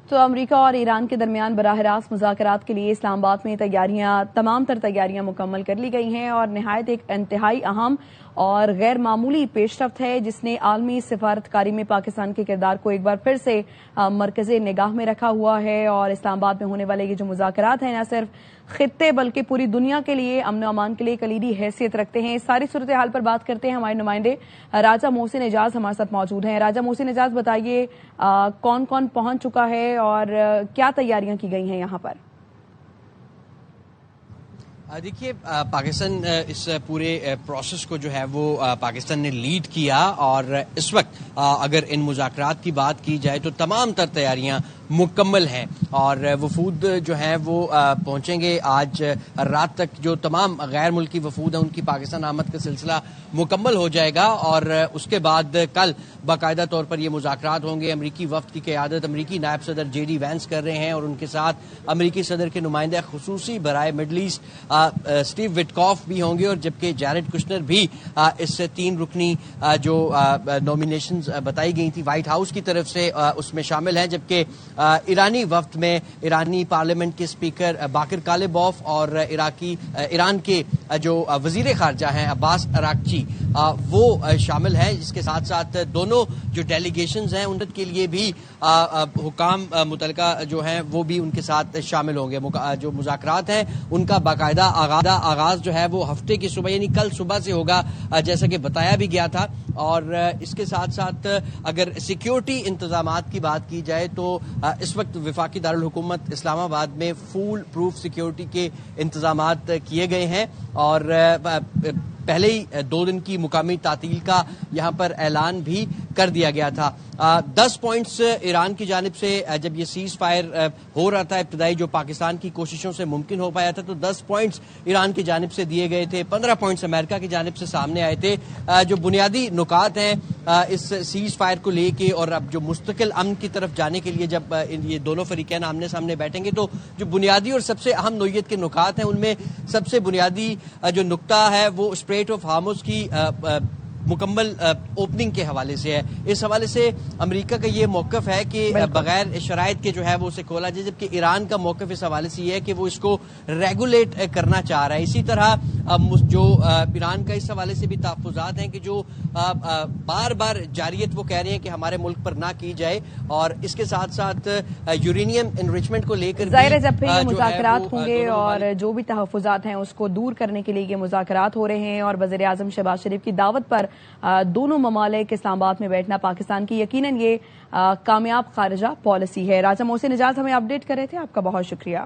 تو امریکہ اور ایران کے درمیان براہ راست مذاکرات کے لیے اسلام آباد میں تمام تر تیاریاں مکمل کر لی گئی ہیں اور نہایت ایک انتہائی اہم اور غیر معمولی پیش رفت ہے جس نے عالمی سفارتکاری میں پاکستان کے کردار کو ایک بار پھر سے مرکز نگاہ میں رکھا ہوا ہے اور اسلام آباد میں ہونے والے یہ جو مذاکرات ہیں نہ صرف خطے بلکہ پوری دنیا کے لیے امن و امان کے لیے کلیدی حیثیت رکھتے ہیں۔ اس ساری صورتحال پر بات کرتے ہیں، ہمارے نمائندے راجہ محسن اعجاز ہمارے ساتھ موجود ہیں۔ راجہ محسن اعجاز، بتائیے کون کون پہنچ چکا ہے اور کیا تیاریاں کی گئی ہیں یہاں پر؟ دیکھیے، پاکستان اس پورے پروسیس کو جو ہے وہ پاکستان نے لیڈ کیا اور اس وقت اگر ان مذاکرات کی بات کی جائے تو تمام تر تیاریاں مکمل ہیں اور وفود جو ہیں وہ پہنچیں گے آج رات تک۔ جو تمام غیر ملکی وفود ہیں ان کی پاکستان آمد کا سلسلہ مکمل ہو جائے گا اور اس کے بعد کل باقاعدہ طور پر یہ مذاکرات ہوں گے۔ امریکی وفد کی قیادت امریکی نائب صدر جے ڈی وینس کر رہے ہیں اور ان کے ساتھ امریکی صدر کے نمائندہ خصوصی برائے مڈل ایسٹ اسٹیو وٹکاف بھی ہوں گے اور جبکہ جیریڈ کشنر بھی اس 3 رکنی جو نامینیشنز بتائی گئی تھی وائٹ ہاؤس کی طرف سے اس میں شامل ہیں، جبکہ ایرانی وفد میں ایرانی پارلیمنٹ کے اسپیکر باقر کالبوف اور ایران کے جو وزیر خارجہ ہیں عباس اراغچی وہ شامل ہیں، جس کے ساتھ ساتھ دونوں جو ڈیلیگیشنز ہیں ان کے لیے بھی حکام متعلقہ جو ہیں وہ بھی ان کے ساتھ شامل ہوں گے۔ جو مذاکرات ہیں ان کا باقاعدہ آغاز جو ہے وہ ہفتے کی صبح یعنی کل صبح سے ہوگا جیسا کہ بتایا بھی گیا تھا، اور اس کے ساتھ ساتھ اگر سیکیورٹی انتظامات کی بات کی جائے تو اس وقت وفاقی دارالحکومت اسلام آباد میں فول پروف سیکیورٹی کے انتظامات کیے گئے ہیں اور پہلے ہی 2 دن کی مقامی تعطیل کا یہاں پر اعلان بھی کر دیا گیا تھا۔ 10 پوائنٹس ایران کی جانب سے جب یہ سیز فائر ہو رہا تھا ابتدائی جو پاکستان کی کوششوں سے ممکن ہو پایا تھا تو 10 پوائنٹس ایران کی جانب سے دیے گئے تھے، 15 پوائنٹس امریکہ کی جانب سے سامنے آئے تھے۔ جو بنیادی نکات ہیں اس سیز فائر کو لے کے اور اب جو مستقل امن کی طرف جانے کے لیے جب یہ دونوں فریقین آمنے سامنے بیٹھیں گے تو جو بنیادی اور سب سے اہم نوعیت کے نکات ہیں ان میں سب سے بنیادی جو نقطہ ہے وہ اسٹریٹ آف ہارمز کی مکمل اوپننگ کے حوالے سے ہے۔ اس حوالے سے امریکہ کا یہ موقف ہے کہ بغیر شرائط کے جو ہے وہ اسے کھولا جائے، جبکہ ایران کا موقف اس حوالے سے یہ ہے کہ وہ اس کو ریگولیٹ کرنا چاہ رہا ہے۔ اسی طرح جو ایران کا اس حوالے سے بھی تحفظات ہیں کہ جو بار بار جاریت وہ کہہ رہے ہیں کہ ہمارے ملک پر نہ کی جائے، اور اس کے ساتھ ساتھ یورینیم انریچمنٹ کو لے کر ظاہر ہے جب پھر یہ مذاکرات ہوں گے اور جو بھی تحفظات ہیں اس کو دور کرنے کے لیے یہ مذاکرات ہو رہے ہیں اور وزیر اعظم شہباز شریف کی دعوت پر دونوں ممالک اسلام آباد میں بیٹھنا پاکستان کی یقیناً یہ کامیاب خارجہ پالیسی ہے۔ راجہ محسن اعجاز ہمیں اپڈیٹ کر رہے تھے، آپ کا بہت شکریہ۔